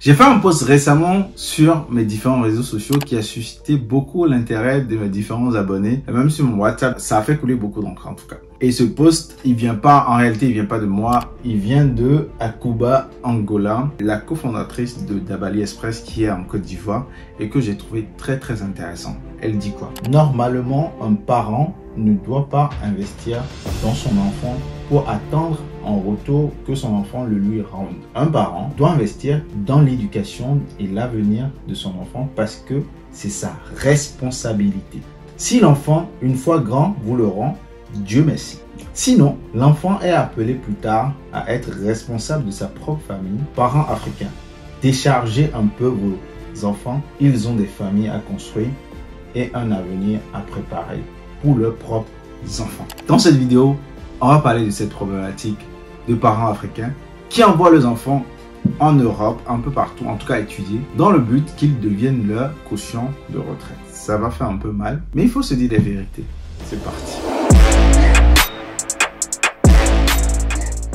J'ai fait un post récemment sur mes différents réseaux sociaux qui a suscité beaucoup l'intérêt de mes différents abonnés. Et même sur mon WhatsApp, ça a fait couler beaucoup d'encre en tout cas. Et ce post, il vient pas, en réalité, il vient pas de moi. Il vient de Akuba Angola, la cofondatrice de Dabali Express qui est en Côte d'Ivoire et que j'ai trouvé très intéressant. Elle dit quoi? Normalement, un parent ne doit pas investir dans son enfant pour attendre en retour que son enfant le lui rende. Un parent doit investir dans l'éducation et l'avenir de son enfant parce que c'est sa responsabilité. Si l'enfant, une fois grand, vous le rend, Dieu merci. Sinon, l'enfant est appelé plus tard à être responsable de sa propre famille. Parents africains, déchargez un peu vos enfants. Ils ont des familles à construire et un avenir à préparer pour leurs propres enfants. Dans cette vidéo, on va parler de cette problématique de parents africains qui envoient leurs enfants en Europe, un peu partout, en tout cas étudier, dans le but qu'ils deviennent leur quotient de retraite. Ça va faire un peu mal, mais il faut se dire la vérité. C'est parti.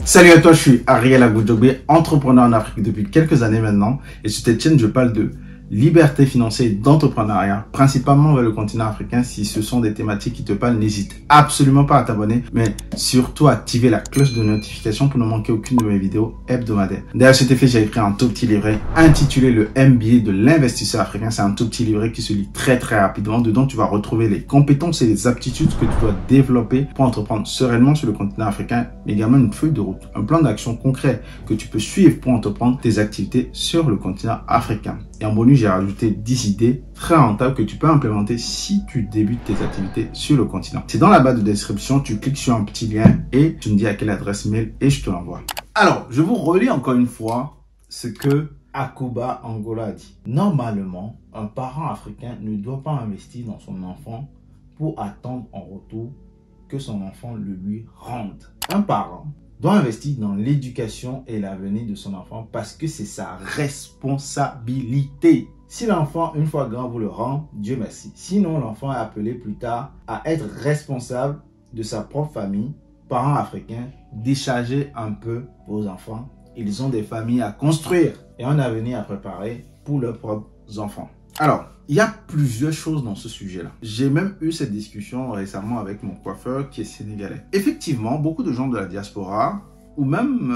Salut à toi, je suis Ariel Agoudjogbe, entrepreneur en Afrique depuis quelques années maintenant. Et sur cette chaîne, je parle de liberté financière et d'entrepreneuriat, principalement vers le continent africain. Si ce sont des thématiques qui te parlent, n'hésite absolument pas à t'abonner, mais surtout à activer la cloche de notification pour ne manquer aucune de mes vidéos hebdomadaires. D'ailleurs, cet effet, j'ai écrit un tout petit livret intitulé le MBA de l'investisseur africain. C'est un tout petit livret qui se lit très rapidement. Dedans, tu vas retrouver les compétences et les aptitudes que tu dois développer pour entreprendre sereinement sur le continent africain, mais également une feuille de route, un plan d'action concret que tu peux suivre pour entreprendre tes activités sur le continent africain. Et en bonus, j'ai rajouté 10 idées très rentables que tu peux implémenter si tu débutes tes activités sur le continent. C'est dans la barre de description, tu cliques sur un petit lien et tu me dis à quelle adresse mail et je te l'envoie. Alors, je vous relis encore une fois ce que Akuba Angola a dit. Normalement, un parent africain ne doit pas investir dans son enfant pour attendre en retour que son enfant le lui rende. Un parent doit investir dans l'éducation et l'avenir de son enfant parce que c'est sa responsabilité. Si l'enfant, une fois grand, vous le rend, Dieu merci. Sinon, l'enfant est appelé plus tard à être responsable de sa propre famille. Parents africains, déchargez un peu vos enfants. Ils ont des familles à construire et un avenir à préparer pour leurs propres enfants. Alors, il y a plusieurs choses dans ce sujet-là. J'ai même eu cette discussion récemment avec mon coiffeur qui est sénégalais. Effectivement, beaucoup de gens de la diaspora, ou même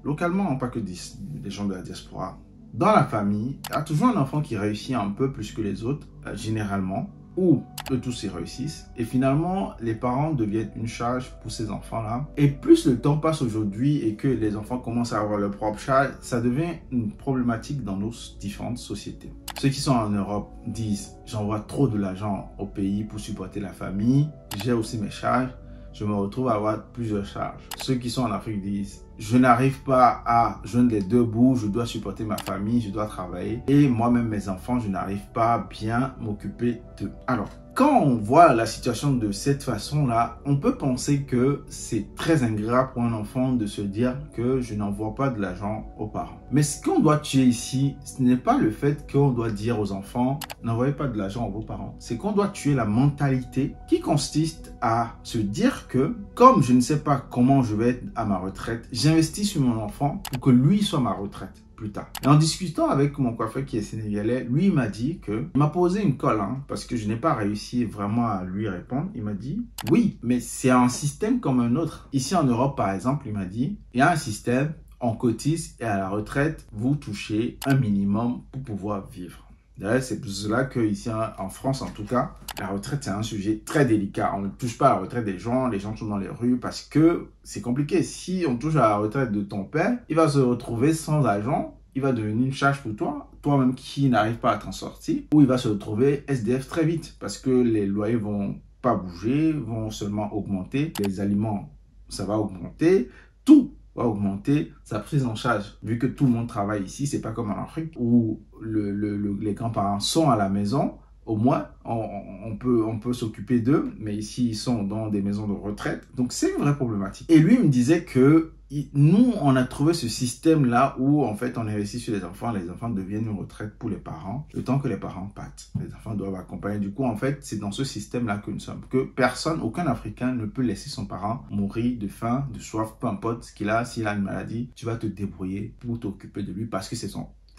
localement, pas que des gens de la diaspora, dans la famille, il y a toujours un enfant qui réussit un peu plus que les autres, généralement, ou eux tous ils réussissent. Et finalement, les parents deviennent une charge pour ces enfants-là. Et plus le temps passe aujourd'hui et que les enfants commencent à avoir leur propre charge, ça devient une problématique dans nos différentes sociétés. Ceux qui sont en Europe disent « j'envoie trop de l'argent au pays pour supporter la famille, j'ai aussi mes charges, je me retrouve à avoir plusieurs charges ». Ceux qui sont en Afrique disent « je n'arrive pas à joindre les deux bouts, je dois supporter ma famille, je dois travailler et moi-même mes enfants, je n'arrive pas à bien m'occuper d'eux ». Alors, quand on voit la situation de cette façon-là, on peut penser que c'est très ingrat pour un enfant de se dire que je n'envoie pas de l'argent aux parents. Mais ce qu'on doit tuer ici, ce n'est pas le fait qu'on doit dire aux enfants n'envoyez pas de l'argent à vos parents. C'est qu'on doit tuer la mentalité qui consiste à se dire que comme je ne sais pas comment je vais être à ma retraite, j'investis sur mon enfant pour que lui soit ma retraite plus tard. Et en discutant avec mon coiffeur qui est sénégalais, lui il m'a dit que, il m'a posé une colle parce que je n'ai pas réussi vraiment à lui répondre. Il m'a dit, oui, mais c'est un système comme un autre. Ici en Europe par exemple, il m'a dit, il y a un système, on cotise et à la retraite, vous touchez un minimum pour pouvoir vivre. D'ailleurs, c'est pour cela qu'ici en France, en tout cas, la retraite, c'est un sujet très délicat. On ne touche pas à la retraite des gens, les gens sont dans les rues parce que c'est compliqué. Si on touche à la retraite de ton père, il va se retrouver sans argent, il va devenir une charge pour toi, toi-même qui n'arrive pas à t'en sortir, ou il va se retrouver SDF très vite parce que les loyers vont pas bouger, vont seulement augmenter, les aliments, ça va augmenter, tout va augmenter sa prise en charge. Vu que tout le monde travaille ici, c'est pas comme en Afrique où les grands-parents sont à la maison, au moins on peut s'occuper d'eux, mais ici ils sont dans des maisons de retraite. Donc c'est une vraie problématique. Et lui il me disait que nous on a trouvé ce système là où en fait on investit sur les enfants deviennent une retraite pour les parents, le temps que les parents partent. Les enfants doivent accompagner. Du coup en fait c'est dans ce système là que nous sommes, que personne, aucun Africain ne peut laisser son parent mourir de faim, de soif, peu importe ce qu'il a. S'il a une maladie, tu vas te débrouiller pour t'occuper de lui parce que c'est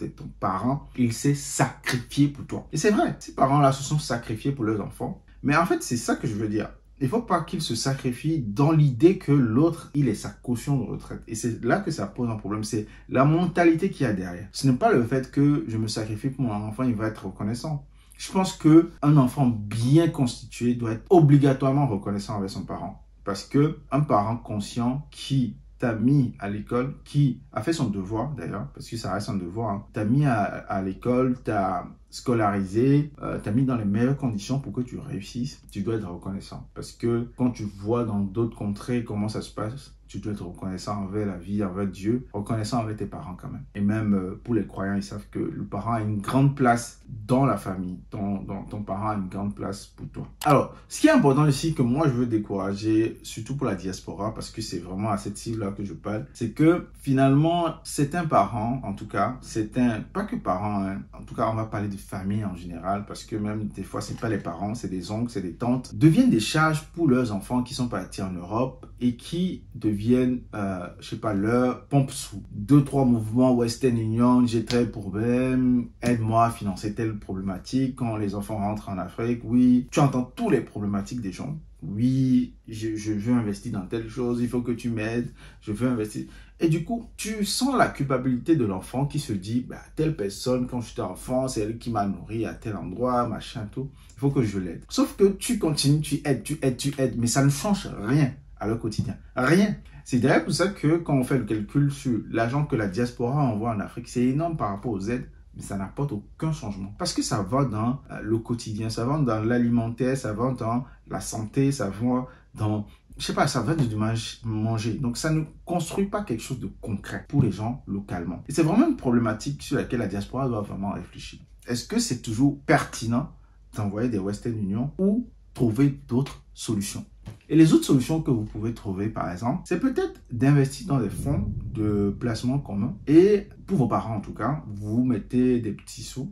ton parent, il s'est sacrifié pour toi. Et c'est vrai, ces parents-là se sont sacrifiés pour leurs enfants. Mais en fait, c'est ça que je veux dire. Il ne faut pas qu'ils se sacrifient dans l'idée que l'autre, il est sa caution de retraite. Et c'est là que ça pose un problème. C'est la mentalité qu'il y a derrière. Ce n'est pas le fait que je me sacrifie pour mon enfant, il va être reconnaissant. Je pense qu'un enfant bien constitué doit être obligatoirement reconnaissant avec son parent. Parce qu'un parent conscient qui t'a mis à l'école, qui a fait son devoir d'ailleurs, parce que ça reste un devoir, hein, t'a mis à l'école, t'a scolarisé, t'a mis dans les meilleures conditions pour que tu réussisses, tu dois être reconnaissant. Parce que quand tu vois dans d'autres contrées comment ça se passe, tu dois être reconnaissant envers la vie, envers Dieu, reconnaissant avec tes parents quand même. Et même pour les croyants, ils savent que le parent a une grande place dans la famille. Ton parent a une grande place pour toi. Alors, ce qui est important ici, que moi je veux décourager, surtout pour la diaspora, parce que c'est vraiment à cette cible-là que je parle, c'est que finalement, certains parents, en tout cas, pas que parents, hein, en tout cas, on va parler de famille en général, parce que même des fois, c'est pas les parents, c'est des oncles, c'est des tantes, deviennent des charges pour leurs enfants qui sont partis en Europe et qui deviennent, je sais pas, leur pompe sous 2-3 mouvements Western Union, j'ai tel problème, aide-moi à financer telle problématique. Quand les enfants rentrent en Afrique, oui, tu entends toutes les problématiques des gens. Oui, je veux investir dans telle chose, il faut que tu m'aides, je veux investir. Et du coup, tu sens la culpabilité de l'enfant qui se dit, bah, telle personne, quand j'étais enfant, c'est elle qui m'a nourri à tel endroit, machin, tout. Il faut que je l'aide. Sauf que tu continues, tu aides, mais ça ne change rien à leur quotidien. Rien. C'est d'ailleurs pour ça que quand on fait le calcul sur l'argent que la diaspora envoie en Afrique, c'est énorme par rapport aux aides, mais ça n'apporte aucun changement. Parce que ça va dans le quotidien, ça va dans l'alimentaire, ça va dans la santé, ça va dans, je sais pas, ça va du manger. Donc ça ne construit pas quelque chose de concret pour les gens localement. Et c'est vraiment une problématique sur laquelle la diaspora doit vraiment réfléchir. Est-ce que c'est toujours pertinent d'envoyer des Western Union ou trouver d'autres solutions? Et les autres solutions que vous pouvez trouver, par exemple, c'est peut-être d'investir dans des fonds de placement commun. Et pour vos parents, en tout cas, vous mettez des petits sous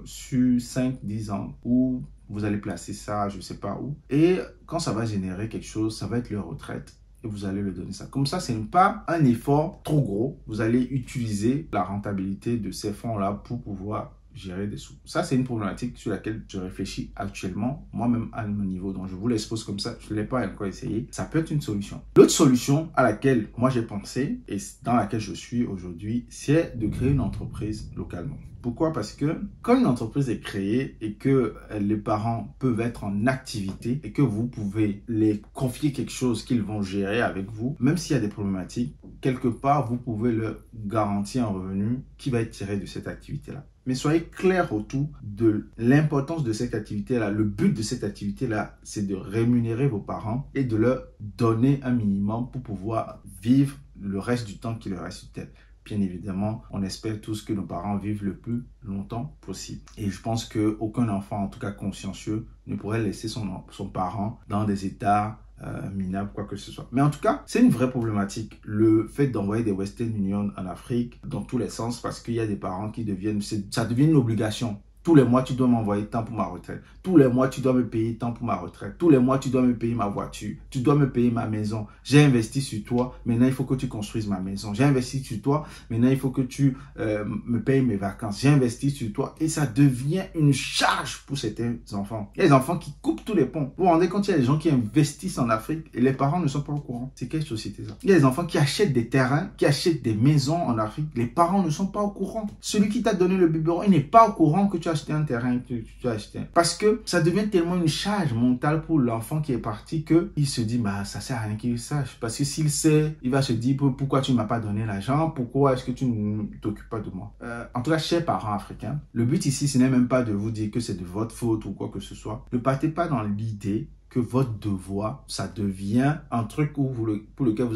sur 5-10 ans où vous allez placer ça, je ne sais pas où. Et quand ça va générer quelque chose, ça va être leur retraite. Et vous allez leur donner ça. Comme ça, ce n'est pas un effort trop gros. Vous allez utiliser la rentabilité de ces fonds-là pour pouvoir gérer des sous. Ça, c'est une problématique sur laquelle je réfléchis actuellement, moi-même à mon niveau. Donc, je vous l'expose comme ça. Je ne l'ai pas encore essayé. Ça peut être une solution. L'autre solution à laquelle moi j'ai pensé et dans laquelle je suis aujourd'hui, c'est de créer une entreprise localement. Pourquoi? Parce que quand une entreprise est créée et que les parents peuvent être en activité et que vous pouvez les confier quelque chose qu'ils vont gérer avec vous, même s'il y a des problématiques, quelque part, vous pouvez leur garantir un revenu qui va être tiré de cette activité-là. Mais soyez clair autour de l'importance de cette activité-là. Le but de cette activité-là, c'est de rémunérer vos parents et de leur donner un minimum pour pouvoir vivre le reste du temps qui leur reste sur terre. Bien évidemment, on espère tous que nos parents vivent le plus longtemps possible. Et je pense qu'aucun enfant, en tout cas consciencieux, ne pourrait laisser son parent dans des états minables, quoi que ce soit. Mais en tout cas, c'est une vraie problématique, le fait d'envoyer des Western Union en Afrique dans tous les sens, parce qu'il y a des parents qui ça devient une obligation. Tous les mois, tu dois m'envoyer tant pour ma retraite. Tous les mois, tu dois me payer tant pour ma retraite. Tous les mois, tu dois me payer ma voiture. Tu dois me payer ma maison. J'ai investi sur toi. Maintenant, il faut que tu construises ma maison. J'ai investi sur toi. Maintenant, il faut que tu me payes mes vacances. J'ai investi sur toi. Et ça devient une charge pour certains enfants. Il y a des enfants qui coupent tous les ponts. Vous vous rendez compte, il y a des gens qui investissent en Afrique et les parents ne sont pas au courant. C'est quelle société ça? Il y a des enfants qui achètent des terrains, qui achètent des maisons en Afrique. Les parents ne sont pas au courant. Celui qui t'a donné le biberon, il n'est pas au courant que tu as acheté un terrain que tu as acheté. Parce que ça devient tellement une charge mentale pour l'enfant qui est parti qu'il se dit, bah, ça sert à rien qu'il sache. Parce que s'il sait, il va se dire, pourquoi tu ne m'as pas donné l'argent? Pourquoi est-ce que tu ne t'occupes pas de moi? En tout cas, chers parents africains, le but ici, ce n'est même pas de vous dire que c'est de votre faute ou quoi que ce soit. Ne partez pas dans l'idée que votre devoir, ça devient un truc pour lequel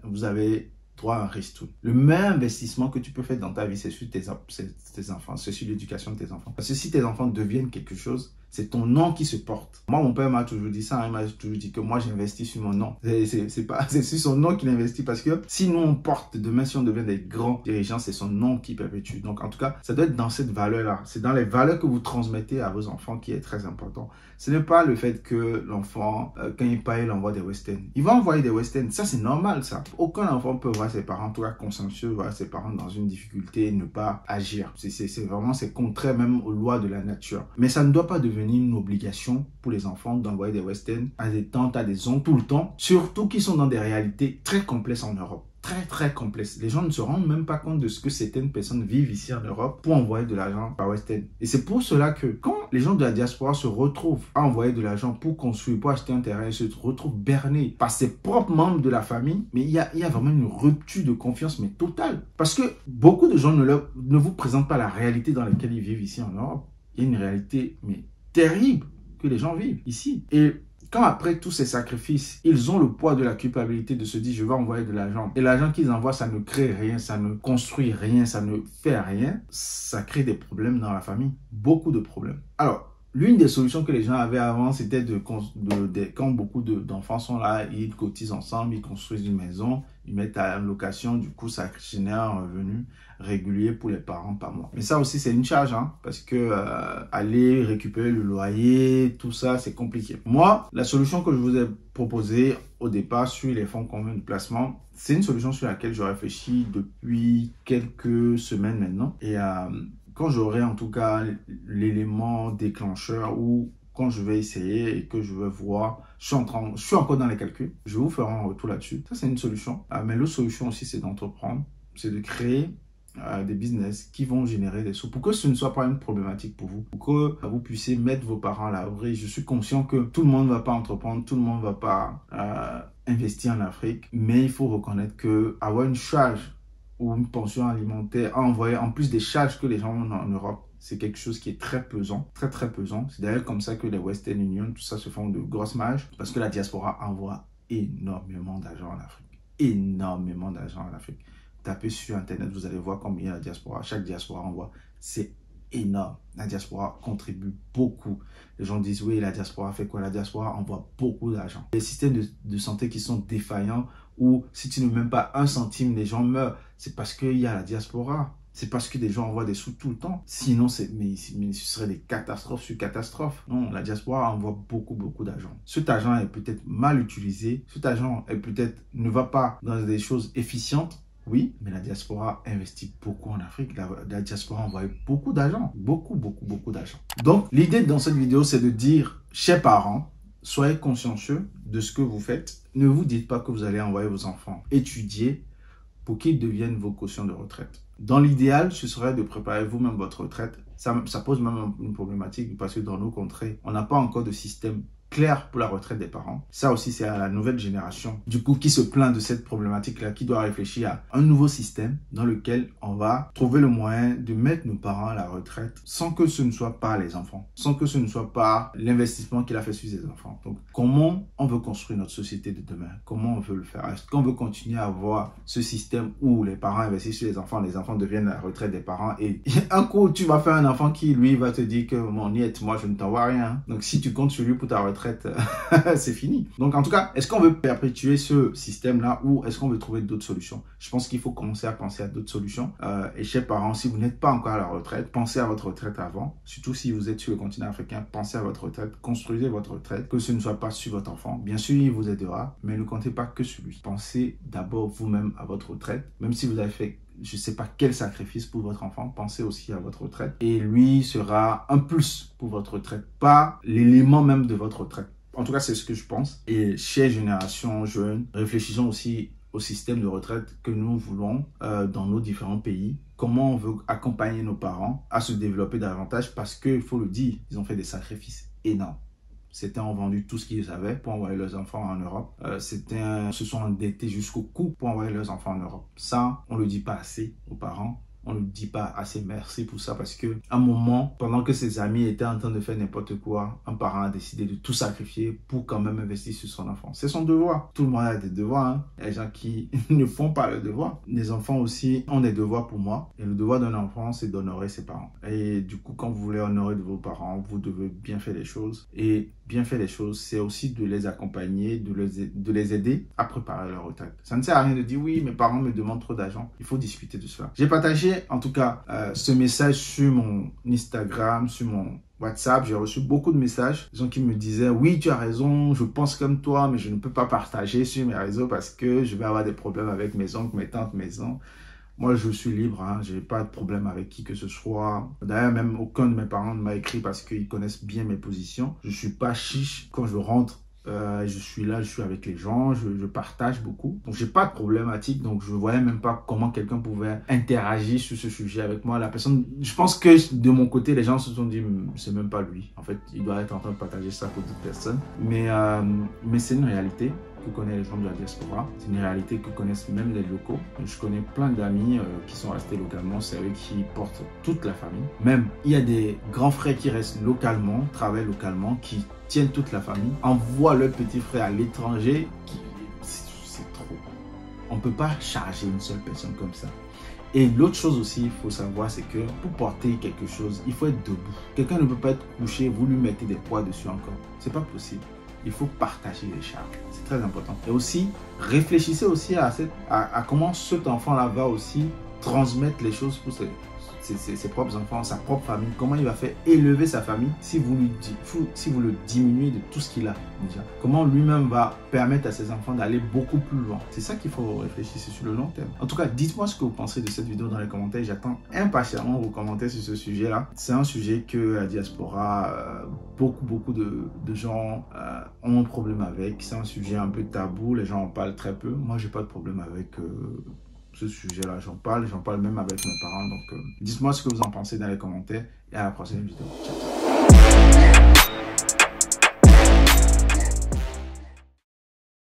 vous avez droit à un ristourne. Le meilleur investissement que tu peux faire dans ta vie, c'est sur tes enfants, c'est sur l'éducation de tes enfants. Parce que si tes enfants deviennent quelque chose, c'est ton nom qui se porte. Moi, mon père m'a toujours dit ça, hein, il m'a toujours dit que moi, j'investis sur mon nom. C'est sur son nom qu'il investit parce que si nous, on porte demain, si on devient des grands dirigeants, c'est son nom qui perpétue. Donc, en tout cas, ça doit être dans cette valeur-là. C'est dans les valeurs que vous transmettez à vos enfants qui est très important. Ce n'est pas le fait que l'enfant, quand il parle, il envoie des westerns. Il va envoyer des westerns. Ça, c'est normal, ça. Aucun enfant peut voir ses parents, en tout cas consciencieux, voir ses parents dans une difficulté et ne pas agir. C'est contraire même aux lois de la nature. Mais ça ne doit pas devenir une obligation pour les enfants d'envoyer des westerns à des tantes, à des oncles tout le temps. Surtout qu'ils sont dans des réalités très complexes en Europe. Très complexe. Les gens ne se rendent même pas compte de ce que certaines personnes vivent ici en Europe pour envoyer de l'argent par Western. Et c'est pour cela que quand les gens de la diaspora se retrouvent à envoyer de l'argent pour construire, pour acheter un terrain, ils se retrouvent bernés par ses propres membres de la famille, mais il y a vraiment une rupture de confiance, mais totale. Parce que beaucoup de gens ne vous présentent pas la réalité dans laquelle ils vivent ici en Europe. Il y a une réalité, mais terrible, que les gens vivent ici. Et quand après tous ces sacrifices, ils ont le poids de la culpabilité de se dire je vais envoyer de l'argent. Et l'argent qu'ils envoient, ça ne crée rien, ça ne construit rien, ça ne fait rien. Ça crée des problèmes dans la famille. Beaucoup de problèmes. Alors, l'une des solutions que les gens avaient avant, c'était quand beaucoup d'enfants sont là, ils cotisent ensemble, ils construisent une maison, ils mettent à location, du coup ça génère un revenu régulier pour les parents par mois. Mais ça aussi c'est une charge, hein, parce que aller récupérer le loyer, tout ça c'est compliqué. Moi, la solution que je vous ai proposée au départ sur les fonds communs de placement, c'est une solution sur laquelle je réfléchis depuis quelques semaines maintenant. Et quand j'aurai en tout cas l'élément déclencheur ou quand je vais essayer et que je vais voir, je suis encore dans les calculs, je vais vous faire un retour là-dessus. Ça, c'est une solution. Mais l'autre solution aussi, c'est d'entreprendre, c'est de créer des business qui vont générer des sous pour que ce ne soit pas une problématique pour vous, pour que vous puissiez mettre vos parents à l'abri. Je suis conscient que tout le monde ne va pas entreprendre, tout le monde ne va pas investir en Afrique, mais il faut reconnaître que avoir une charge ou une pension alimentaire à envoyer, en plus des charges que les gens ont en Europe, c'est quelque chose qui est très pesant, très pesant. C'est d'ailleurs comme ça que les Western Union, tout ça se font de grosses marges, parce que la diaspora envoie énormément d'argent en Afrique. Énormément d'argent en Afrique. Tapez sur Internet, vous allez voir combien la diaspora, chaque diaspora envoie. C'est énorme. La diaspora contribue beaucoup. Les gens disent, oui, la diaspora fait quoi? La diaspora envoie beaucoup d'argent. Les systèmes de santé qui sont défaillants, ou si tu ne mets même pas un centime, les gens meurent. C'est parce qu'il y a la diaspora. C'est parce que des gens envoient des sous tout le temps. Sinon, mais ce serait des catastrophes sur catastrophes. Non, la diaspora envoie beaucoup d'argent. Cet argent est peut-être mal utilisé. Cet argent ne va pas dans des choses efficientes. Oui, mais la diaspora investit beaucoup en Afrique. La diaspora envoie beaucoup d'argent. Beaucoup d'argent. Donc, l'idée dans cette vidéo, c'est de dire, chers parents, soyez consciencieux de ce que vous faites. Ne vous dites pas que vous allez envoyer vos enfants étudier pour qu'ils deviennent vos cautions de retraite. Dans l'idéal, ce serait de préparer vous-même votre retraite. Ça pose même une problématique parce que dans nos contrées, on n'a pas encore de système clair pour la retraite des parents. Ça aussi, c'est à la nouvelle génération, du coup, qui se plaint de cette problématique-là, qui doit réfléchir à un nouveau système dans lequel on va trouver le moyen de mettre nos parents à la retraite sans que ce ne soit pas les enfants, sans que ce ne soit pas l'investissement qu'il a fait sur ses enfants. Donc, comment on veut construire notre société de demain? Comment on veut le faire? Est-ce qu'on veut continuer à avoir ce système où les parents investissent sur les enfants deviennent la retraite des parents et un coup, tu vas faire un enfant qui, lui, va te dire que mon niet, moi, je ne t'envoie rien. Donc, si tu comptes sur lui pour ta retraite, c'est fini. Donc en tout cas, est-ce qu'on veut perpétuer ce système-là ou est-ce qu'on veut trouver d'autres solutions? Je pense qu'il faut commencer à penser à d'autres solutions. Et chers parents, si vous n'êtes pas encore à la retraite, pensez à votre retraite avant. Surtout si vous êtes sur le continent africain, pensez à votre retraite, construisez votre retraite, que ce ne soit pas sur votre enfant. Bien sûr, il vous aidera, mais ne comptez pas que sur lui. Pensez d'abord vous-même à votre retraite, même si vous avez fait je ne sais pas quel sacrifice pour votre enfant, pensez aussi à votre retraite. Et lui sera un plus pour votre retraite, pas l'élément même de votre retraite. En tout cas, c'est ce que je pense. Et chère génération jeune, réfléchissons aussi au système de retraite que nous voulons dans nos différents pays. Comment on veut accompagner nos parents à se développer davantage parce qu'il faut le dire, ils ont fait des sacrifices énormes. Certains ont vendu tout ce qu'ils avaient pour envoyer leurs enfants en Europe. Certains se sont endettés jusqu'au cou pour envoyer leurs enfants en Europe. Ça, on ne le dit pas assez aux parents. on ne dit pas assez merci pour ça parce que à un moment, pendant que ses amis étaient en train de faire n'importe quoi, un parent a décidé de tout sacrifier pour quand même investir sur son enfant. C'est son devoir. Tout le monde a des devoirs. Hein. Il y a des gens qui ne font pas le devoir. Les enfants aussi ont des devoirs pour moi. Et le devoir d'un enfant, c'est d'honorer ses parents. Et du coup, quand vous voulez honorer de vos parents, vous devez bien faire les choses. Et bien faire les choses, c'est aussi de les accompagner, de les aider à préparer leur retraite. Ça ne sert à rien de dire oui, mes parents me demandent trop d'argent. Il faut discuter de cela. J'ai partagé en tout cas ce message sur mon Instagram, sur mon WhatsApp. J'ai reçu beaucoup de messages, des gens qui me disaient oui, tu as raison, je pense comme toi, mais je ne peux pas partager sur mes réseaux parce que je vais avoir des problèmes avec mes oncles, mes tantes, mes oncles. Moi, je suis libre, hein, je n'ai pas de problème avec qui que ce soit. D'ailleurs, même aucun de mes parents ne m'a écrit parce qu'ils connaissent bien mes positions. Je ne suis pas chiche quand je rentre. Je suis là, je suis avec les gens, je partage beaucoup. Donc, j'ai pas de problématique. Donc, je voyais même pas comment quelqu'un pouvait interagir sur ce sujet avec moi. La personne, je pense que de mon côté, les gens se sont dit, c'est même pas lui. En fait, il doit être en train de partager ça pour d'autres personnes. Mais c'est une réalité que connaissent les gens de la diaspora. C'est une réalité que connaissent même les locaux. Je connais plein d'amis qui sont restés localement. C'est eux qui portent toute la famille. Même, il y a des grands frères qui restent localement, travaillent localement, qui tiennent toute la famille, envoient leur petit frère à l'étranger. C'est trop. On ne peut pas charger une seule personne comme ça. Et l'autre chose aussi, il faut savoir, c'est que pour porter quelque chose, il faut être debout. Quelqu'un ne peut pas être couché, vous lui mettez des poids dessus encore. C'est pas possible. Il faut partager les charges. C'est très important. Et aussi, réfléchissez aussi à comment cet enfant-là va aussi transmettre les choses pour ses propres enfants, sa propre famille. Comment il va faire élever sa famille si vous le diminuez de tout ce qu'il a déjà. Comment lui-même va permettre à ses enfants d'aller beaucoup plus loin. C'est ça qu'il faut réfléchir sur le long terme. En tout cas, dites-moi ce que vous pensez de cette vidéo dans les commentaires. J'attends impatiemment vos commentaires sur ce sujet-là. C'est un sujet que la diaspora, beaucoup de gens ont un problème avec. C'est un sujet un peu tabou. Les gens en parlent très peu. Moi, j'ai pas de problème avec ce sujet-là. J'en parle même avec mes parents. Donc, dites-moi ce que vous en pensez dans les commentaires et à la prochaine vidéo. Ciao.